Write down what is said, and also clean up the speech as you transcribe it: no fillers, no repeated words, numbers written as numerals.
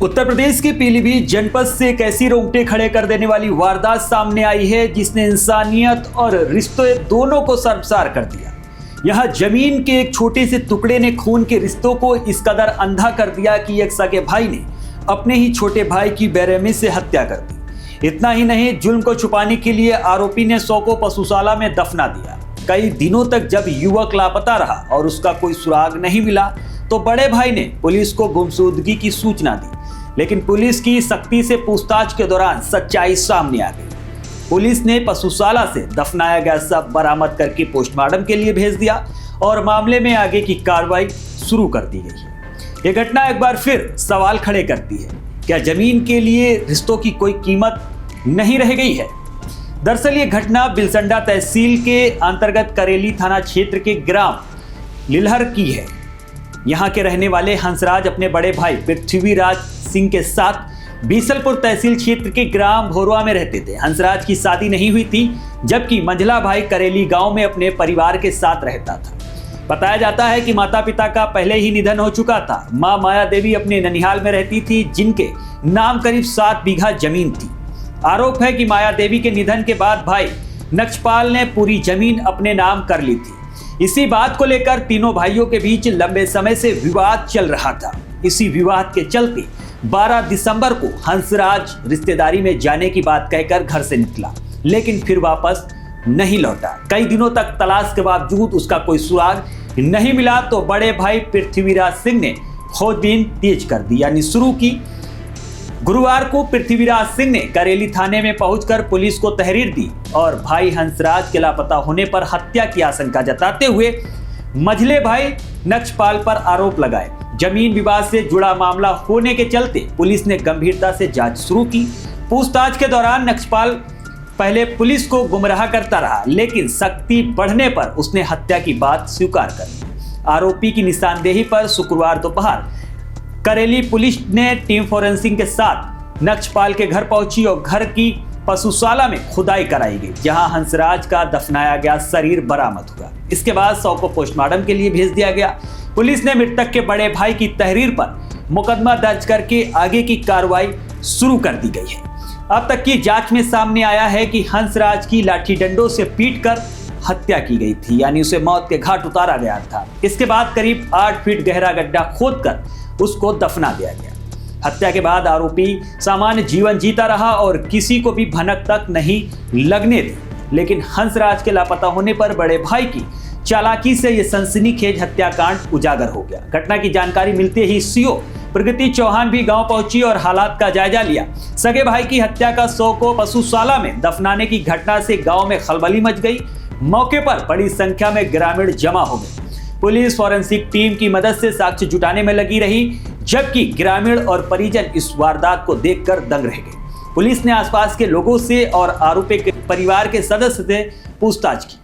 उत्तर प्रदेश के पीलीभीत जनपद से एक ऐसी रोंगटे खड़े कर देने वाली वारदात सामने आई है जिसने इंसानियत और रिश्ते दोनों को शर्मसार कर दिया। यहाँ जमीन के एक छोटे से टुकड़े ने खून के रिश्तों को इस कदर अंधा कर दिया कि एक सगे भाई ने अपने ही छोटे भाई की बेरहमी से हत्या कर दी। इतना ही नहीं, जुल्म को छुपाने के लिए आरोपी ने शव को पशुशाला में दफना दिया। कई दिनों तक जब युवक लापता रहा और उसका कोई सुराग नहीं मिला तो बड़े भाई ने पुलिस को गुमशुदगी की सूचना दी, लेकिन पुलिस की सख्ती से पूछताछ के दौरान सच्चाई सामने आ गई। पुलिस ने पशुशाला से दफनाया गया शव बरामद करके पोस्टमार्टम के लिए भेज दिया और मामले में आगे की कार्रवाई शुरू कर दी गई है। यह घटना एक बार फिर सवाल खड़े करती है, क्या जमीन के लिए रिश्तों की कोई कीमत नहीं रह गई है? दरअसल ये घटना बिलसंडा तहसील के अंतर्गत करेली थाना क्षेत्र के ग्राम लिलहर की है। यहाँ के रहने वाले हंसराज अपने बड़े भाई पृथ्वीराज सिंह के साथ बीसलपुर तहसील क्षेत्र के ग्राम भोरवा में रहते थे। हंसराज की शादी नहीं हुई थी, जबकि मंझला भाई करेली गांव में अपने परिवार के साथ रहता था। बताया जाता है कि माता पिता का पहले ही निधन हो चुका था। मां माया देवी अपने ननिहाल में रहती थी, जिनके नाम करीब 7 बीघा जमीन थी। आरोप है कि माया देवी के निधन के बाद भाई नक्षपाल ने पूरी जमीन अपने नाम कर ली थी। इसी बात को लेकर तीनों भाइयों के बीच लंबे समय से विवाद चल रहा था। इसी विवाद के चलते 12 दिसंबर को हंसराज रिश्तेदारी में जाने की बात कहकर घर से निकला, लेकिन फिर वापस नहीं लौटा। कई दिनों तक तलाश के बावजूद उसका कोई सुराग नहीं मिला तो बड़े भाई पृथ्वीराज सिंह ने खोजबीन तेज कर दी, यानी शुरू की। गुरुवार को पृथ्वीराज सिंह ने करेली थाने में पहुंचकर पुलिस को तहरीर दी और भाई हंसराज के लापता होने पर हत्या की आशंका जताते हुए मझले भाई नक्षपाल पर आरोप लगाए। जमीन विवाद से जुड़ा मामला होने के चलते पुलिस ने गंभीरता से जांच शुरू की। पूछताछ के दौरान नक्षपाल पहले पुलिस को गुमराह करता रहा, लेकिन सख्ती बढ़ने पर उसने हत्या की बात स्वीकार कर ली। आरोपी की निशानदेही पर शुक्रवार दोपहर करेली पुलिस ने टीम फोरेंसिक के साथ नक्षपाल के घर पहुंची और घर की पशुशाला में खुदाई कराई गई, जहां हंसराज का दफनाया गया शरीर बरामद हुआ। इसके बाद शव को पोस्टमार्टम के लिए भेज दिया गया। पुलिस ने मृतक के बड़े भाई की तहरीर पर मुकदमा दर्ज करके आगे की कार्रवाई शुरू कर दी गई है। अब तक की जांच में सामने आया है कि हंसराज की लाठी डंडों से पीटकर हत्या की गई थी, यानी उसे मौत के घाट उतारा गया था। इसके बाद करीब 8 फीट गहरा गड्ढा खोदकर उसको दफना दिया गया। हत्या के बाद आरोपी सामान्य जीवन जीता रहा और किसी को भी भनक तक नहीं लगने दी, लेकिन हंसराज के लापता होने पर बड़े भाई की चालाकी से यह सनसनीखेज हत्याकांड उजागर हो गया। घटना की जानकारी मिलते ही सीओ प्रगति चौहान भी गांव पहुंची और हालात का जायजा लिया। सगे भाई की हत्या का शव को पशुशाला में दफनाने की घटना से गांव में खलबली मच गई। मौके पर बड़ी संख्या में ग्रामीण जमा हो गए। पुलिस फोरेंसिक टीम की मदद से साक्ष्य जुटाने में लगी रही, जबकि ग्रामीण और परिजन इस वारदात को देखकर दंग रह गए। पुलिस ने आसपास के लोगों से और आरोपी के परिवार के सदस्य से पूछताछ की।